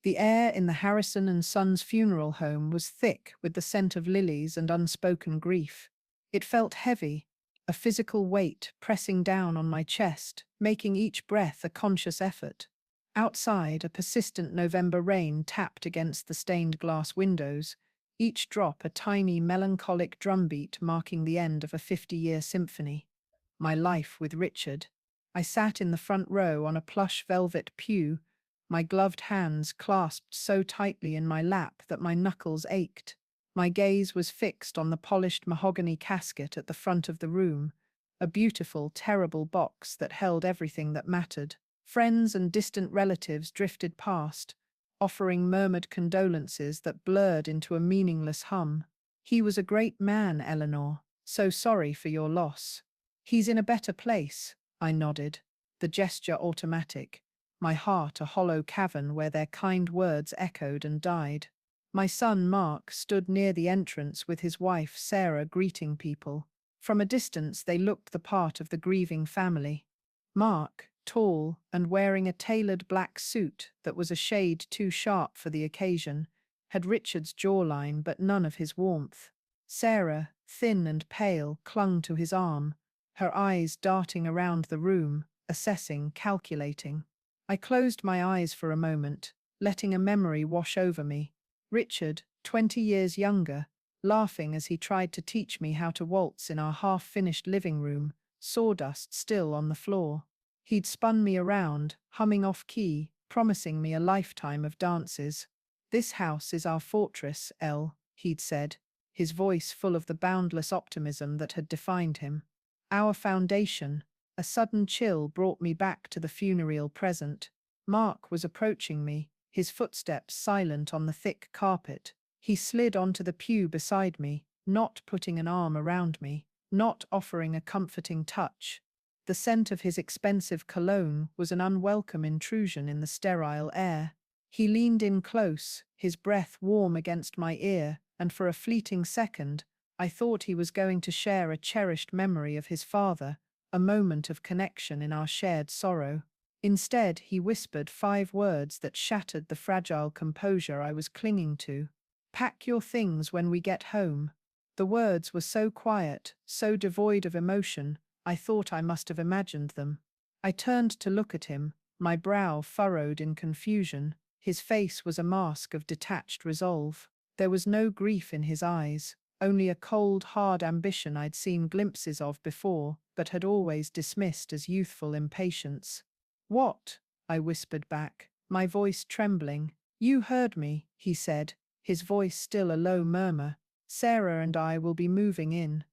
The air in the Harrison and Sons funeral home was thick with the scent of lilies and unspoken grief. It felt heavy, a physical weight pressing down on my chest, making each breath a conscious effort. Outside, a persistent November rain tapped against the stained glass windows, each drop a tiny melancholic drumbeat marking the end of a 50-year symphony. My life with Richard. I sat in the front row on a plush velvet pew, my gloved hands clasped so tightly in my lap that my knuckles ached. My gaze was fixed on the polished mahogany casket at the front of the room, a beautiful, terrible box that held everything that mattered. Friends and distant relatives drifted past, offering murmured condolences that blurred into a meaningless hum. "He was a great man, Eleanor. So sorry for your loss." "He's in a better place," I nodded, the gesture automatic, my heart a hollow cavern where their kind words echoed and died. My son Mark stood near the entrance with his wife Sarah greeting people. From a distance they looked the part of the grieving family. Mark, tall and wearing a tailored black suit that was a shade too sharp for the occasion, had Richard's jawline but none of his warmth. Sarah, thin and pale, clung to his arm, her eyes darting around the room, assessing, calculating. I closed my eyes for a moment, letting a memory wash over me. Richard, 20 years younger, laughing as he tried to teach me how to waltz in our half-finished living room, sawdust still on the floor. He'd spun me around, humming off-key, promising me a lifetime of dances. "This house is our fortress, Elle," he'd said, his voice full of the boundless optimism that had defined him. "Our foundation." A sudden chill brought me back to the funereal present. Mark was approaching me, his footsteps silent on the thick carpet. He slid onto the pew beside me, not putting an arm around me, not offering a comforting touch. The scent of his expensive cologne was an unwelcome intrusion in the sterile air. He leaned in close, his breath warm against my ear, and for a fleeting second, I thought he was going to share a cherished memory of his father, a moment of connection in our shared sorrow. Instead, he whispered 5 words that shattered the fragile composure I was clinging to. "Pack your things when we get home." The words were so quiet, so devoid of emotion, I thought I must have imagined them. I turned to look at him, my brow furrowed in confusion. His face was a mask of detached resolve. There was no grief in his eyes, only a cold, hard ambition I'd seen glimpses of before, but had always dismissed as youthful impatience. "What?" I whispered back, my voice trembling. "You heard me," he said, his voice still a low murmur. "Sarah and I will be moving in.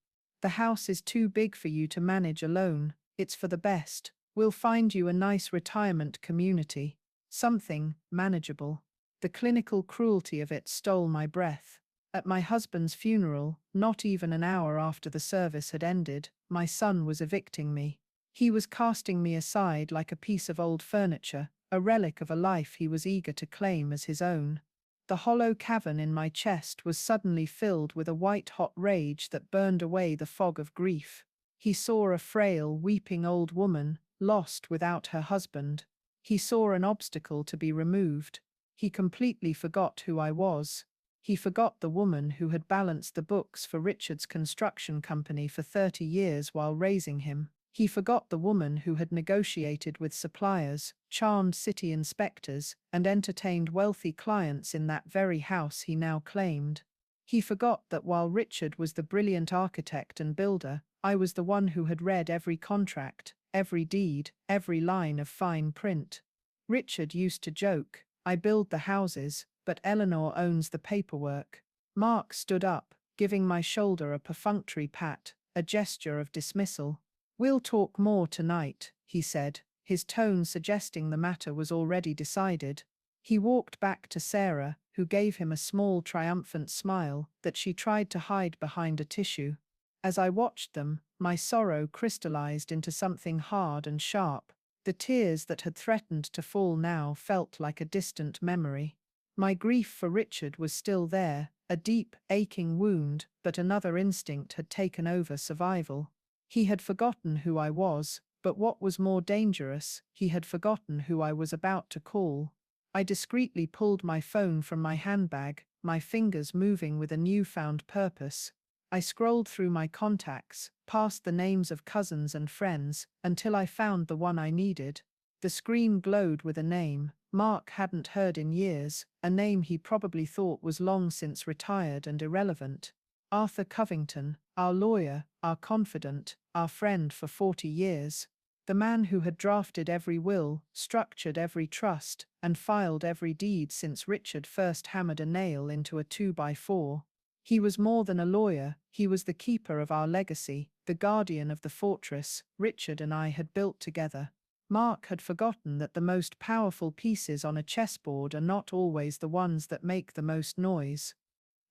The house is too big for you to manage alone. It's for the best. We'll find you a nice retirement community. Something manageable." The clinical cruelty of it stole my breath. At my husband's funeral, not even an hour after the service had ended, my son was evicting me. He was casting me aside like a piece of old furniture, a relic of a life he was eager to claim as his own. The hollow cavern in my chest was suddenly filled with a white-hot rage that burned away the fog of grief. He saw a frail, weeping old woman, lost without her husband. He saw an obstacle to be removed. He completely forgot who I was. He forgot the woman who had balanced the books for Richard's construction company for 30 years while raising him. He forgot the woman who had negotiated with suppliers, charmed city inspectors, and entertained wealthy clients in that very house he now claimed. He forgot that while Richard was the brilliant architect and builder, I was the one who had read every contract, every deed, every line of fine print. Richard used to joke, "I build the houses, but Eleanor owns the paperwork." Mark stood up, giving my shoulder a perfunctory pat, a gesture of dismissal. "We'll talk more tonight," he said, his tone suggesting the matter was already decided. He walked back to Sarah, who gave him a small triumphant smile that she tried to hide behind a tissue. As I watched them, my sorrow crystallized into something hard and sharp. The tears that had threatened to fall now felt like a distant memory. My grief for Richard was still there, a deep, aching wound, but another instinct had taken over survival. He had forgotten who I was, but what was more dangerous, he had forgotten who I was about to call. I discreetly pulled my phone from my handbag, my fingers moving with a newfound purpose. I scrolled through my contacts, past the names of cousins and friends, until I found the one I needed. The screen glowed with a name Mark hadn't heard in years, a name he probably thought was long since retired and irrelevant. Arthur Covington, our lawyer, our confidant, our friend for 40 years. The man who had drafted every will, structured every trust, and filed every deed since Richard first hammered a nail into a 2x4. He was more than a lawyer, he was the keeper of our legacy, the guardian of the fortress Richard and I had built together. Mark had forgotten that the most powerful pieces on a chessboard are not always the ones that make the most noise.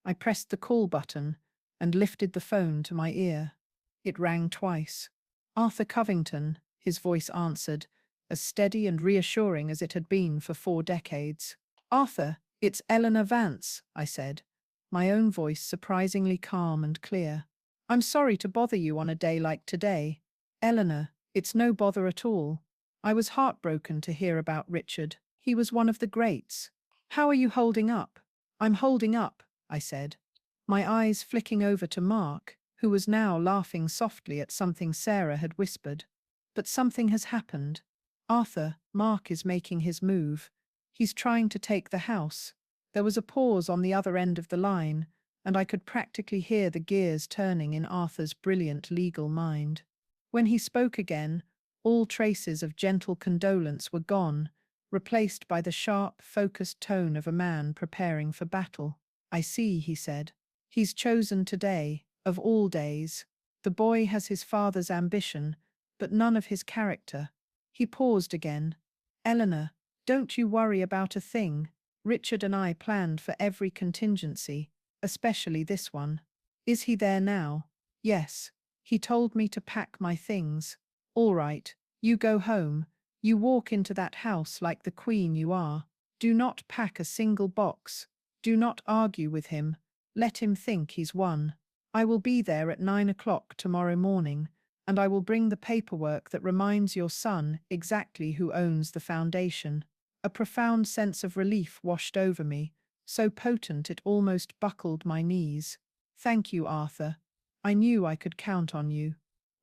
I pressed the call button and lifted the phone to my ear. It rang twice. Arthur Covington, his voice answered, as steady and reassuring as it had been for 4 decades. Arthur, it's Eleanor Vance, I said, my own voice surprisingly calm and clear. I'm sorry to bother you on a day like today. Eleanor, it's no bother at all. I was heartbroken to hear about Richard. He was one of the greats. How are you holding up? I'm holding up, I said, my eyes flicking over to Mark, who was now laughing softly at something Sarah had whispered. But something has happened. Arthur, Mark is making his move. He's trying to take the house. There was a pause on the other end of the line, and I could practically hear the gears turning in Arthur's brilliant legal mind. When he spoke again, all traces of gentle condolence were gone, replaced by the sharp, focused tone of a man preparing for battle. I see, he said. He's chosen today, of all days. The boy has his father's ambition, but none of his character. He paused again. Eleanor, don't you worry about a thing. Richard and I planned for every contingency, especially this one. Is he there now? Yes. He told me to pack my things. All right, you go home. You walk into that house like the queen you are. Do not pack a single box. Do not argue with him. Let him think he's won. I will be there at 9 o'clock tomorrow morning, and I will bring the paperwork that reminds your son exactly who owns the foundation. A profound sense of relief washed over me, so potent it almost buckled my knees. Thank you, Arthur. I knew I could count on you.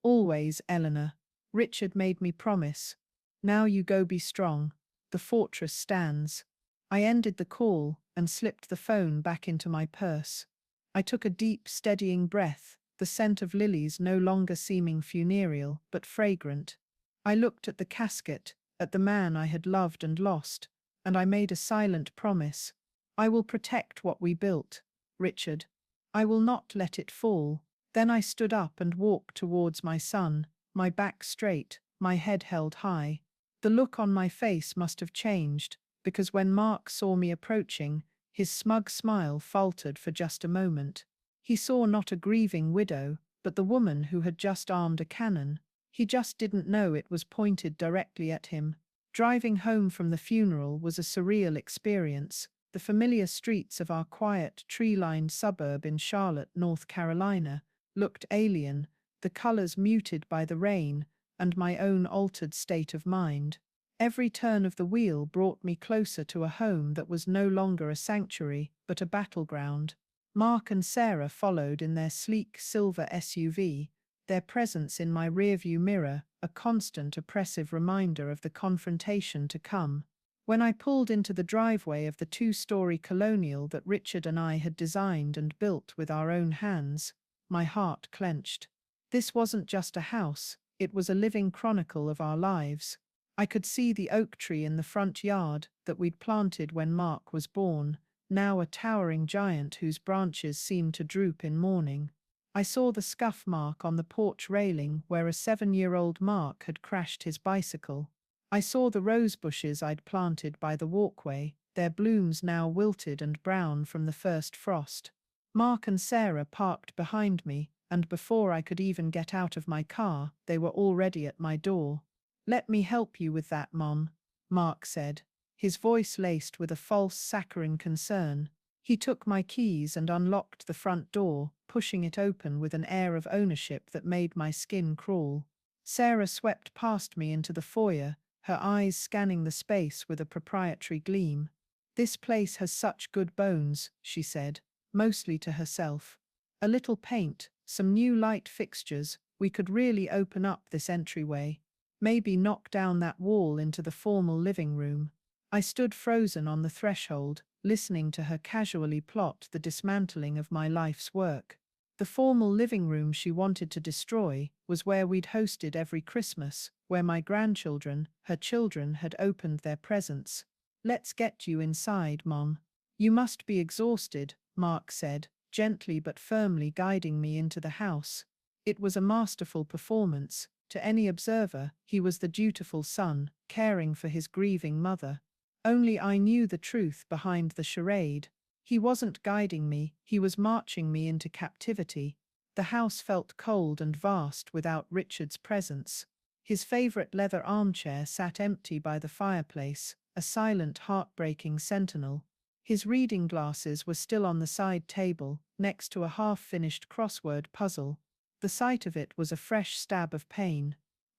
Always, Eleanor. Richard made me promise. Now you go be strong. The fortress stands. I ended the call and slipped the phone back into my purse. I took a deep, steadying breath, the scent of lilies no longer seeming funereal but fragrant. I looked at the casket, at the man I had loved and lost, and I made a silent promise. I will protect what we built, Richard. I will not let it fall. Then I stood up and walked towards my son, my back straight, my head held high. The look on my face must have changed, because when Mark saw me approaching, his smug smile faltered for just a moment. He saw not a grieving widow, but the woman who had just armed a cannon. He just didn't know it was pointed directly at him. Driving home from the funeral was a surreal experience. The familiar streets of our quiet, tree-lined suburb in Charlotte, North Carolina, looked alien, the colors muted by the rain, and my own altered state of mind. Every turn of the wheel brought me closer to a home that was no longer a sanctuary, but a battleground. Mark and Sarah followed in their sleek silver SUV, their presence in my rearview mirror a constant oppressive reminder of the confrontation to come. When I pulled into the driveway of the 2-story colonial that Richard and I had designed and built with our own hands, my heart clenched. This wasn't just a house, it was a living chronicle of our lives. I could see the oak tree in the front yard that we'd planted when Mark was born, now a towering giant whose branches seemed to droop in mourning. I saw the scuff mark on the porch railing where a 7-year-old Mark had crashed his bicycle. I saw the rose bushes I'd planted by the walkway, their blooms now wilted and brown from the first frost. Mark and Sarah parked behind me, and before I could even get out of my car, they were already at my door. "Let me help you with that, Mom," Mark said, his voice laced with a false saccharine concern. He took my keys and unlocked the front door, pushing it open with an air of ownership that made my skin crawl. Sarah swept past me into the foyer, her eyes scanning the space with a proprietary gleam. "This place has such good bones," she said, mostly to herself. "A little paint, some new light fixtures, we could really open up this entryway. Maybe knock down that wall into the formal living room." I stood frozen on the threshold, listening to her casually plot the dismantling of my life's work. The formal living room she wanted to destroy was where we'd hosted every Christmas, where my grandchildren, her children, had opened their presents. "Let's get you inside, Mom. You must be exhausted," Mark said, gently but firmly guiding me into the house. It was a masterful performance. To any observer, he was the dutiful son, caring for his grieving mother. Only I knew the truth behind the charade. He wasn't guiding me, he was marching me into captivity. The house felt cold and vast without Richard's presence. His favorite leather armchair sat empty by the fireplace, a silent, heartbreaking sentinel. His reading glasses were still on the side table, next to a half-finished crossword puzzle. The sight of it was a fresh stab of pain.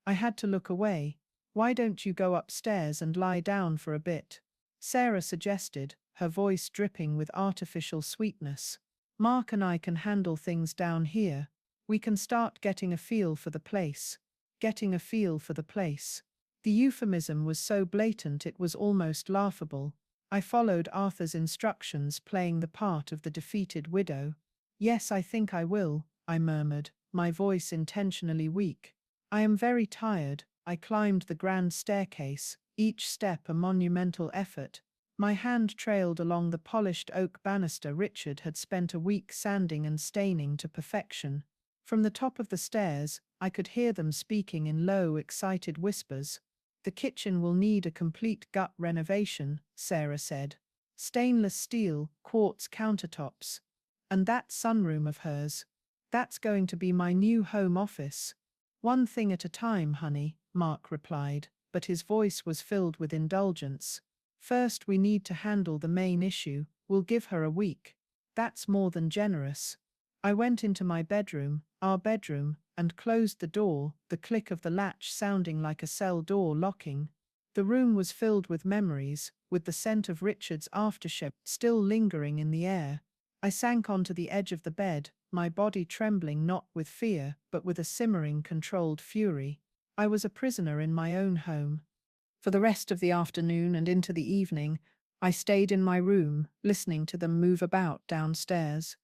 I had to look away. "Why don't you go upstairs and lie down for a bit?" Sarah suggested, her voice dripping with artificial sweetness. "Mark and I can handle things down here. We can start getting a feel for the place." Getting a feel for the place. The euphemism was so blatant it was almost laughable. I followed Arthur's instructions, playing the part of the defeated widow. "Yes, I think I will," I murmured, my voice intentionally weak. "I am very tired." I climbed the grand staircase, each step a monumental effort. My hand trailed along the polished oak banister Richard had spent a week sanding and staining to perfection. From the top of the stairs, I could hear them speaking in low, excited whispers. "The kitchen will need a complete gut renovation," Sarah said. "Stainless steel, quartz countertops. And that sunroom of hers. That's going to be my new home office." "One thing at a time, honey," Mark replied, but his voice was filled with indulgence. "First we need to handle the main issue. We'll give her a week." "That's more than generous." I went into my bedroom, our bedroom, and closed the door, the click of the latch sounding like a cell door locking. The room was filled with memories, with the scent of Richard's aftershave still lingering in the air. I sank onto the edge of the bed, my body trembling not with fear, but with a simmering, controlled fury. I was a prisoner in my own home. For the rest of the afternoon and into the evening, I stayed in my room, listening to them move about downstairs.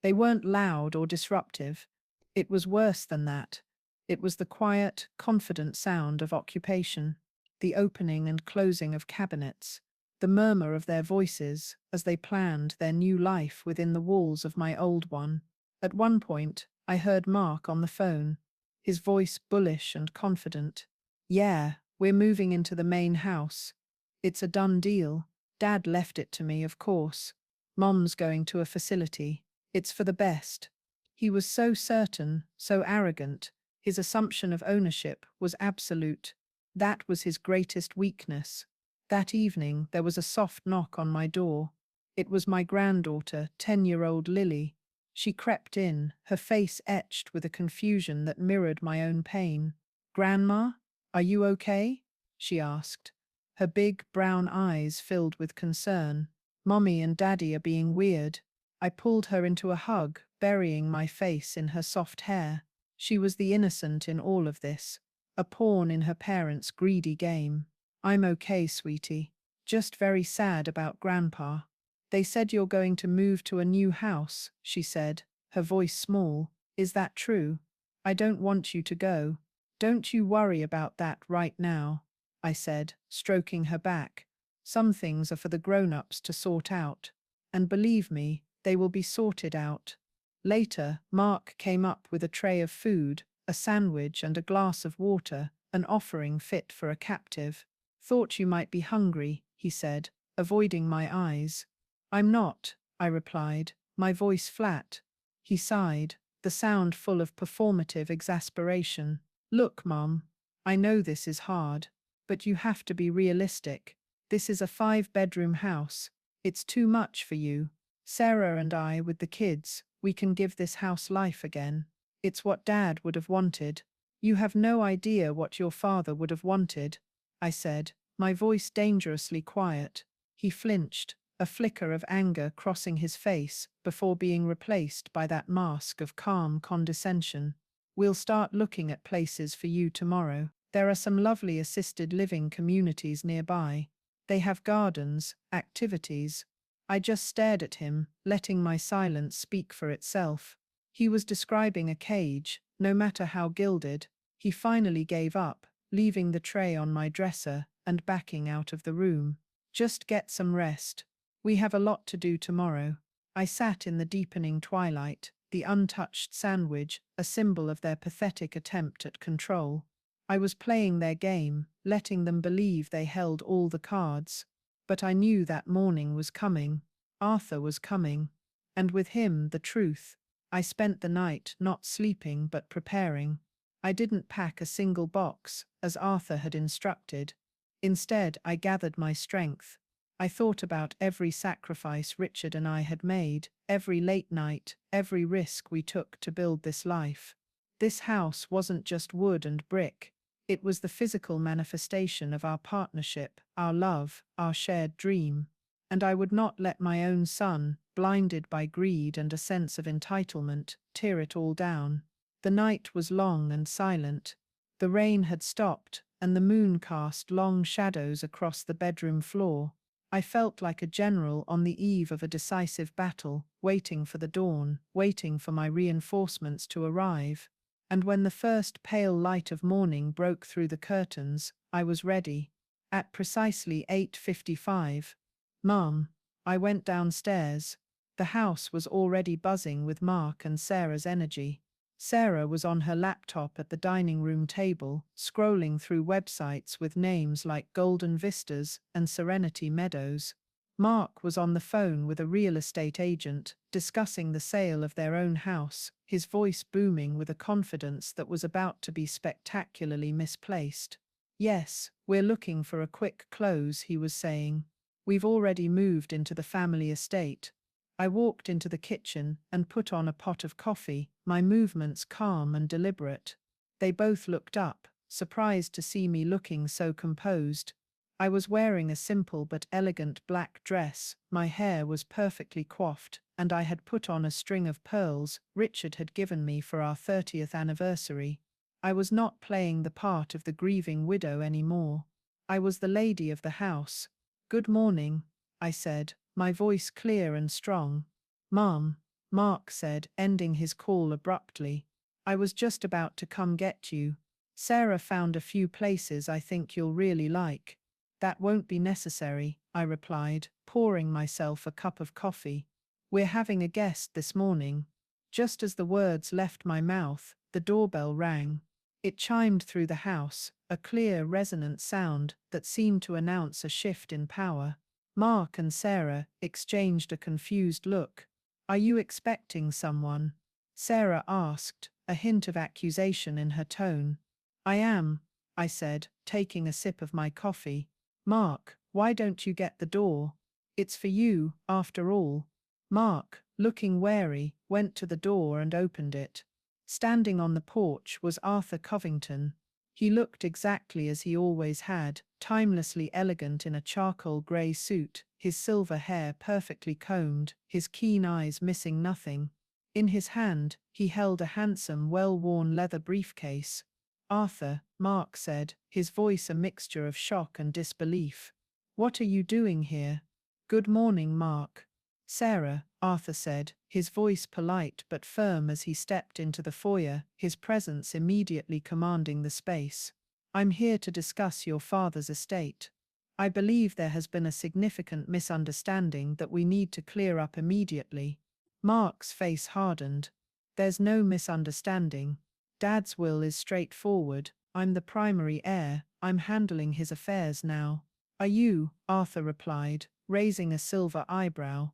They weren't loud or disruptive. It was worse than that. It was the quiet, confident sound of occupation, the opening and closing of cabinets, the murmur of their voices as they planned their new life within the walls of my old one. At one point, I heard Mark on the phone, his voice bullish and confident. "Yeah, we're moving into the main house. It's a done deal. Dad left it to me, of course. Mom's going to a facility. It's for the best." He was so certain, so arrogant. His assumption of ownership was absolute. That was his greatest weakness. That evening, there was a soft knock on my door. It was my granddaughter, 10-year-old Lily. She crept in, her face etched with a confusion that mirrored my own pain. "Grandma, are you okay?" she asked. Her big, brown eyes filled with concern. "Mommy and Daddy are being weird." I pulled her into a hug, burying my face in her soft hair. She was the innocent in all of this, a pawn in her parents' greedy game. "I'm okay, sweetie. Just very sad about Grandpa." "They said you're going to move to a new house," she said, her voice small. "Is that true? I don't want you to go." "Don't you worry about that right now," I said, stroking her back. "Some things are for the grown-ups to sort out. And believe me, they will be sorted out." Later, Mark came up with a tray of food, a sandwich and a glass of water, an offering fit for a captive. "Thought you might be hungry," he said, avoiding my eyes. "I'm not," I replied, my voice flat. He sighed, the sound full of performative exasperation. "Look, Mom, I know this is hard, but you have to be realistic. This is a 5-bedroom house. It's too much for you. Sarah and I, with the kids, we can give this house life again. It's what Dad would have wanted. You have no idea what your father would have wanted." I said, my voice dangerously quiet. He flinched, a flicker of anger crossing his face before being replaced by that mask of calm condescension. We'll start looking at places for you tomorrow. There are some lovely assisted living communities nearby. They have gardens, activities. I just stared at him, letting my silence speak for itself. He was describing a cage, no matter how gilded. He finally gave up, leaving the tray on my dresser and backing out of the room. Just get some rest. We have a lot to do tomorrow. I sat in the deepening twilight, the untouched sandwich, a symbol of their pathetic attempt at control. I was playing their game, letting them believe they held all the cards. But I knew that morning was coming. Arthur was coming. And with him, the truth. I spent the night not sleeping but preparing. I didn't pack a single box, as Arthur had instructed. Instead, I gathered my strength. I thought about every sacrifice Richard and I had made, every late night, every risk we took to build this life. This house wasn't just wood and brick. It was the physical manifestation of our partnership, our love, our shared dream. And I would not let my own son, blinded by greed and a sense of entitlement, tear it all down. The night was long and silent. The rain had stopped, and the moon cast long shadows across the bedroom floor. I felt like a general on the eve of a decisive battle, waiting for the dawn, waiting for my reinforcements to arrive. And when the first pale light of morning broke through the curtains, I was ready. At precisely 8:55, "Mum," I went downstairs. The house was already buzzing with Mark and Sarah's energy. Sarah was on her laptop at the dining room table, scrolling through websites with names like Golden Vistas and Serenity Meadows. Mark was on the phone with a real estate agent, discussing the sale of their own house, his voice booming with a confidence that was about to be spectacularly misplaced. "Yes, we're looking for a quick close," he was saying. "We've already moved into the family estate." I walked into the kitchen and put on a pot of coffee, my movements calm and deliberate. They both looked up, surprised to see me looking so composed. I was wearing a simple but elegant black dress, my hair was perfectly coiffed, and I had put on a string of pearls Richard had given me for our 30th anniversary. I was not playing the part of the grieving widow anymore. I was the lady of the house. "Good morning," I said, my voice clear and strong. "Mom," Mark said, ending his call abruptly. "I was just about to come get you. Sarah found a few places I think you'll really like." "That won't be necessary," I replied, pouring myself a cup of coffee. "We're having a guest this morning." Just as the words left my mouth, the doorbell rang. It chimed through the house, a clear, resonant sound that seemed to announce a shift in power. Mark and Sarah exchanged a confused look. "Are you expecting someone?" Sarah asked, a hint of accusation in her tone. "I am," I said, taking a sip of my coffee. "Mark, why don't you get the door? It's for you, after all." Mark, looking wary, went to the door and opened it. Standing on the porch was Arthur Covington. He looked exactly as he always had, timelessly elegant in a charcoal grey suit, his silver hair perfectly combed, his keen eyes missing nothing. In his hand, he held a handsome, well-worn leather briefcase. "Arthur," Mark said, his voice a mixture of shock and disbelief. "What are you doing here?" "Good morning, Mark." "Sarah," Arthur said, his voice polite but firm as he stepped into the foyer, his presence immediately commanding the space. "I'm here to discuss your father's estate. I believe there has been a significant misunderstanding that we need to clear up immediately." Mark's face hardened. "There's no misunderstanding. Dad's will is straightforward. I'm the primary heir. I'm handling his affairs now." "Are you?" Arthur replied, raising a silver eyebrow.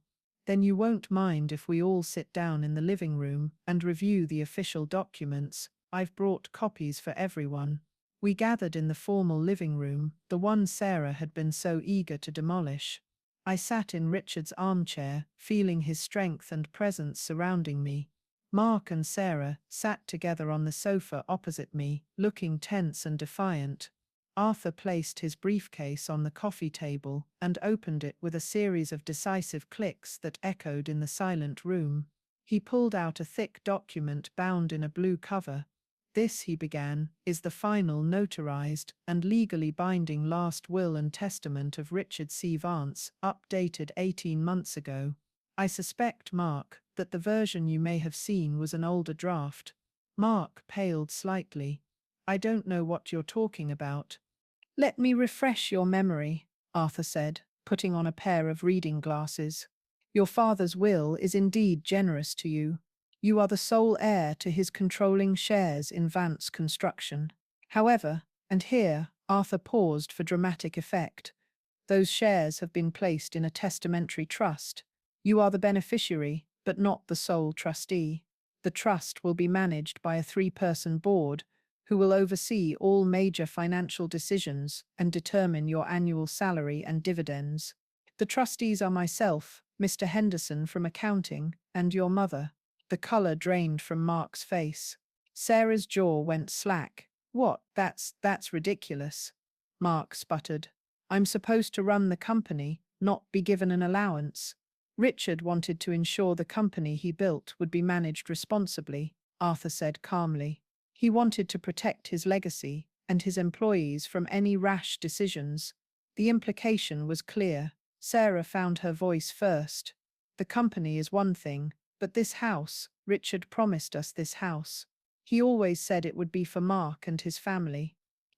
"Then you won't mind if we all sit down in the living room and review the official documents. I've brought copies for everyone." We gathered in the formal living room, the one Sarah had been so eager to demolish. I sat in Richard's armchair, feeling his strength and presence surrounding me. Mark and Sarah sat together on the sofa opposite me, looking tense and defiant. Arthur placed his briefcase on the coffee table and opened it with a series of decisive clicks that echoed in the silent room. He pulled out a thick document bound in a blue cover. "This," he began, "is the final notarized and legally binding last will and testament of Richard C. Vance, updated 18 months ago. I suspect, Mark, that the version you may have seen was an older draft." Mark paled slightly. "I don't know what you're talking about." "Let me refresh your memory," Arthur said, putting on a pair of reading glasses. "Your father's will is indeed generous to you. You are the sole heir to his controlling shares in Vance Construction. However, and here Arthur paused for dramatic effect, those shares have been placed in a testamentary trust. You are the beneficiary, but not the sole trustee. The trust will be managed by a 3-person board who will oversee all major financial decisions and determine your annual salary and dividends. The trustees are myself, Mr. Henderson from accounting, and your mother." The color drained from Mark's face. Sarah's jaw went slack. "What? That's ridiculous," Mark sputtered. "I'm supposed to run the company, not be given an allowance." "Richard wanted to ensure the company he built would be managed responsibly," Arthur said calmly. "He wanted to protect his legacy and his employees from any rash decisions." The implication was clear. Sarah found her voice first. "The company is one thing, but this house, Richard promised us this house. He always said it would be for Mark and his family."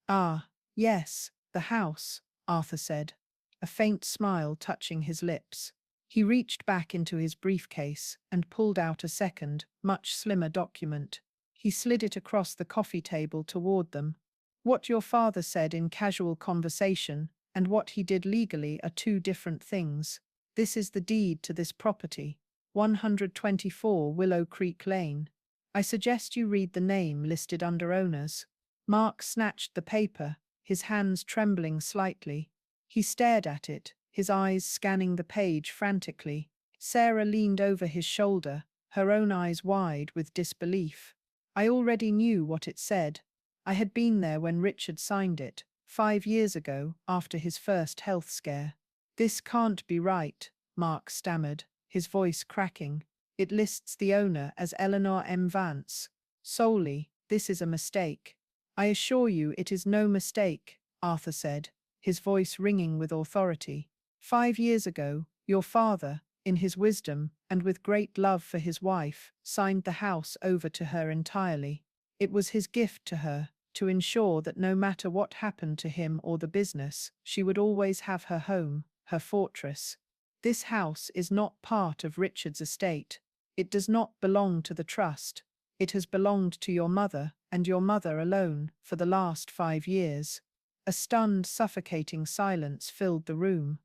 "Ah, yes, the house," Arthur said, a faint smile touching his lips. He reached back into his briefcase and pulled out a second, much slimmer document. He slid it across the coffee table toward them. "What your father said in casual conversation and what he did legally are two different things. This is the deed to this property, 124 Willow Creek Lane. I suggest you read the name listed under owners." Mark snatched the paper, his hands trembling slightly. He stared at it, his eyes scanning the page frantically. Sarah leaned over his shoulder, her own eyes wide with disbelief. "I already knew what it said. I had been there when Richard signed it, 5 years ago, after his first health scare." "This can't be right," Mark stammered, his voice cracking. "It lists the owner as Eleanor M. Vance. Solely, this is a mistake." "I assure you it is no mistake," Arthur said, his voice ringing with authority. 5 years ago, your father, in his wisdom and with great love for his wife, signed the house over to her entirely. It was his gift to her, to ensure that no matter what happened to him or the business, she would always have her home, her fortress. This house is not part of Richard's estate. It does not belong to the trust. It has belonged to your mother, and your mother alone, for the last 5 years. A stunned, suffocating silence filled the room.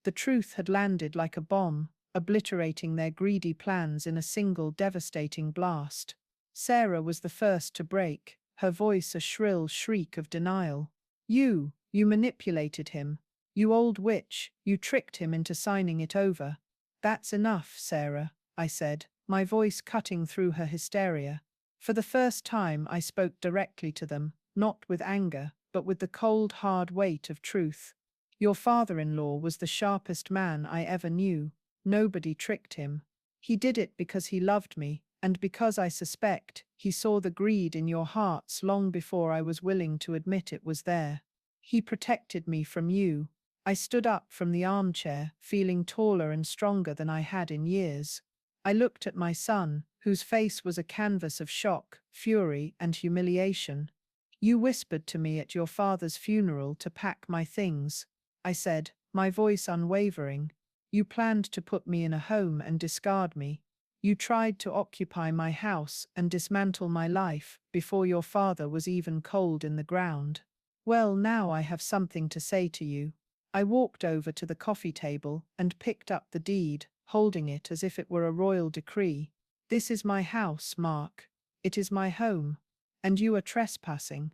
The truth had landed like a bomb, obliterating their greedy plans in a single devastating blast. Sarah was the first to break, her voice a shrill shriek of denial. You manipulated him. You old witch, you tricked him into signing it over." "That's enough, Sarah," I said, my voice cutting through her hysteria. For the first time I spoke directly to them, not with anger, but with the cold, hard weight of truth. "Your father-in-law was the sharpest man I ever knew. Nobody tricked him. He did it because he loved me, and because I suspect he saw the greed in your hearts long before I was willing to admit it was there. He protected me from you." I stood up from the armchair, feeling taller and stronger than I had in years. I looked at my son, whose face was a canvas of shock, fury, and humiliation. "You whispered to me at your father's funeral to pack my things," I said, my voice unwavering. "You planned to put me in a home and discard me. You tried to occupy my house and dismantle my life before your father was even cold in the ground. Well, now I have something to say to you." I walked over to the coffee table and picked up the deed, holding it as if it were a royal decree. "This is my house, Mark. It is my home. And you are trespassing."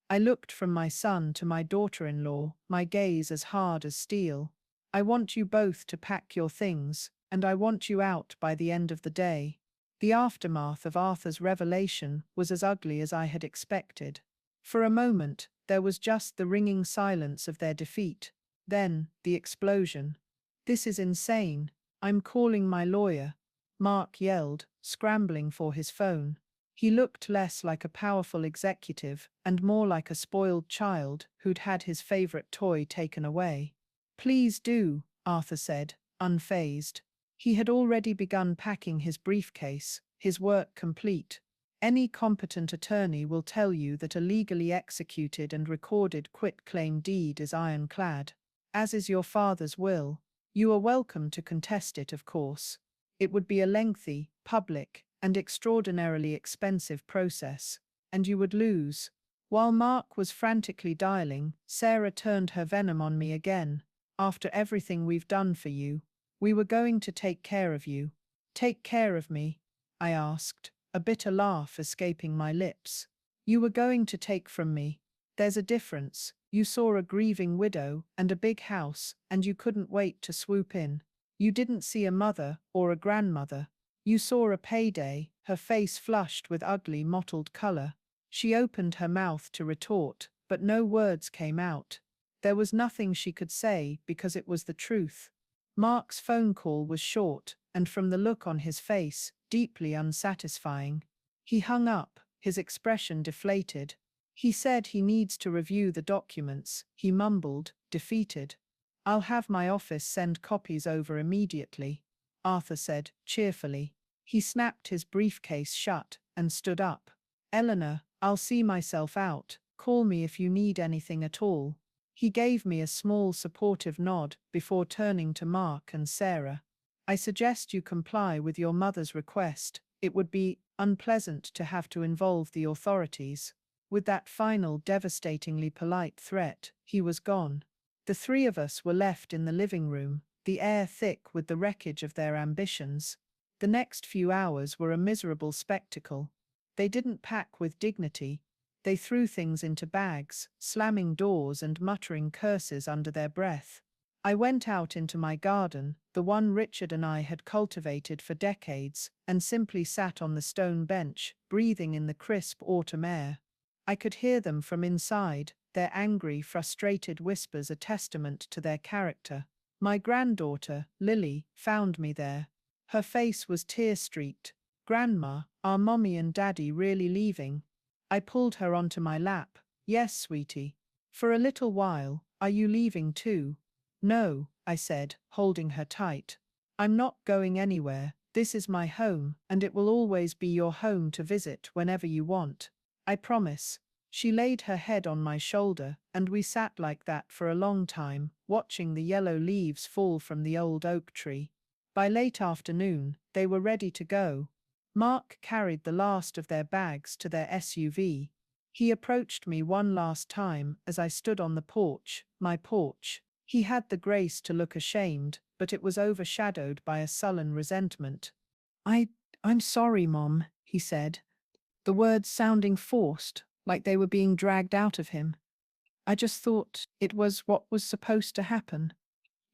I looked from my son to my daughter-in-law, my gaze as hard as steel. "I want you both to pack your things, and I want you out by the end of the day." The aftermath of Arthur's revelation was as ugly as I had expected. For a moment, There was just the ringing silence of their defeat. Then, the explosion. "This is insane. I'm calling my lawyer," Mark yelled, scrambling for his phone. He looked less like a powerful executive and more like a spoiled child who'd had his favorite toy taken away. "Please do," Arthur said, unfazed. He had already begun packing his briefcase, his work complete. Any competent attorney will tell you that a legally executed and recorded quitclaim deed is ironclad, as is your father's will. You are welcome to contest it, of course. It would be a lengthy, public, and extraordinarily expensive process, and you would lose. While Mark was frantically dialing, Sarah turned her venom on me again. "After everything we've done for you, we were going to take care of you." "Take care of me?" I asked, a bitter laugh escaping my lips. "You were going to take from me. There's a difference. You saw a grieving widow and a big house, and you couldn't wait to swoop in. You didn't see a mother or a grandmother. You saw a payday." Her face flushed with ugly mottled color. She opened her mouth to retort, but no words came out. There was nothing she could say because it was the truth. Mark's phone call was short, and from the look on his face, deeply unsatisfying. He hung up, his expression deflated. "He said he needs to review the documents," he mumbled, defeated. "I'll have my office send copies over immediately," Arthur said, cheerfully. He snapped his briefcase shut and stood up. "Eleanor, I'll see myself out. Call me if you need anything at all." He gave me a small supportive nod before turning to Mark and Sarah. "I suggest you comply with your mother's request. It would be unpleasant to have to involve the authorities." With that final devastatingly polite threat, he was gone. The three of us were left in the living room, the air thick with the wreckage of their ambitions. The next few hours were a miserable spectacle. They didn't pack with dignity. They threw things into bags, slamming doors and muttering curses under their breath. I went out into my garden, the one Richard and I had cultivated for decades, and simply sat on the stone bench, breathing in the crisp autumn air. I could hear them from inside, their angry, frustrated whispers a testament to their character. My granddaughter, Lily, found me there. Her face was tear-streaked. "Grandma, are Mommy and Daddy really leaving?" I pulled her onto my lap. "Yes, sweetie. For a little while. Are you leaving too?" "No," I said, holding her tight. "I'm not going anywhere. This is my home, and it will always be your home to visit whenever you want. I promise." She laid her head on my shoulder, and we sat like that for a long time, watching the yellow leaves fall from the old oak tree. By late afternoon, they were ready to go. Mark carried the last of their bags to their SUV. He approached me one last time as I stood on the porch, my porch. He had the grace to look ashamed, but it was overshadowed by a sullen resentment. I'm sorry, Mom," he said, the words sounding forced, like they were being dragged out of him. "I just thought it was what was supposed to happen."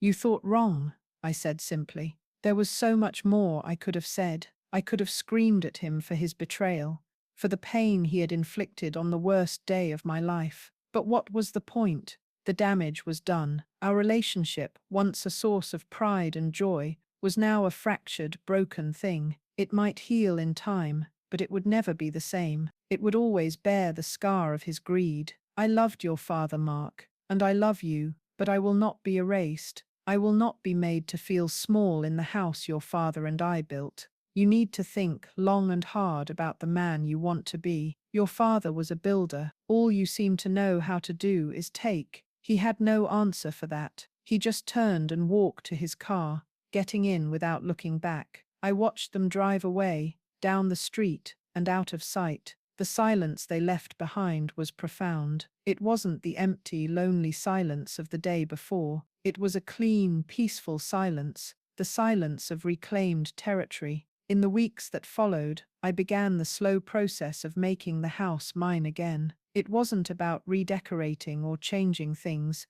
"You thought wrong," I said simply. There was so much more I could have said. I could have screamed at him for his betrayal, for the pain he had inflicted on the worst day of my life. But what was the point? The damage was done. Our relationship, once a source of pride and joy, was now a fractured, broken thing. It might heal in time, but it would never be the same. It would always bear the scar of his greed. "I loved your father, Mark, and I love you, but I will not be erased. I will not be made to feel small in the house your father and I built. You need to think long and hard about the man you want to be. Your father was a builder. All you seem to know how to do is take." He had no answer for that. He just turned and walked to his car, getting in without looking back. I watched them drive away, down the street, and out of sight. The silence they left behind was profound. It wasn't the empty, lonely silence of the day before. It was a clean, peaceful silence, the silence of reclaimed territory. In the weeks that followed, I began the slow process of making the house mine again. It wasn't about redecorating or changing things.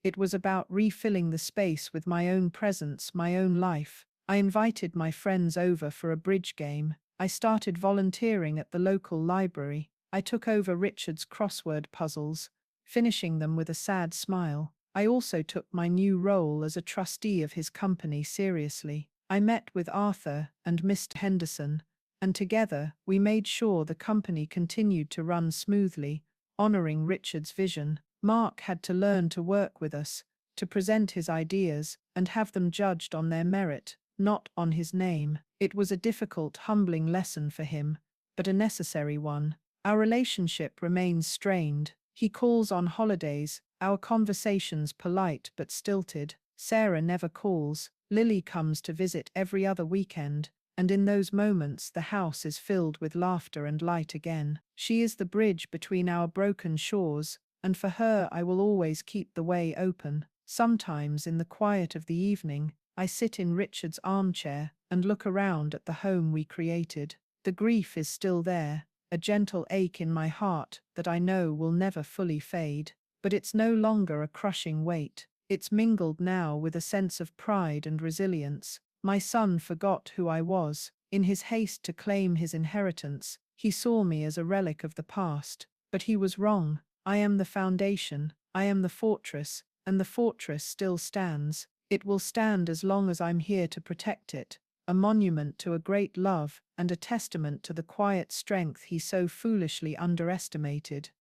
It was about refilling the space with my own presence, my own life. I invited my friends over for a bridge game. I started volunteering at the local library. I took over Richard's crossword puzzles, finishing them with a sad smile. I also took my new role as a trustee of his company seriously. I met with Arthur and Mr. Henderson, and together we made sure the company continued to run smoothly, honoring Richard's vision. Mark had to learn to work with us, to present his ideas and have them judged on their merit, not on his name. It was a difficult, humbling lesson for him, but a necessary one. Our relationship remains strained. He calls on holidays, our conversations polite but stilted. Sarah never calls. Lily comes to visit every other weekend, and in those moments the house is filled with laughter and light again. She is the bridge between our broken shores, and for her I will always keep the way open. Sometimes, in the quiet of the evening, I sit in Richard's armchair and look around at the home we created. The grief is still there, a gentle ache in my heart that I know will never fully fade. But it's no longer a crushing weight. It's mingled now with a sense of pride and resilience. My son forgot who I was. In his haste to claim his inheritance, he saw me as a relic of the past. But he was wrong. I am the foundation, I am the fortress, and the fortress still stands. It will stand as long as I'm here to protect it, a monument to a great love and a testament to the quiet strength he so foolishly underestimated.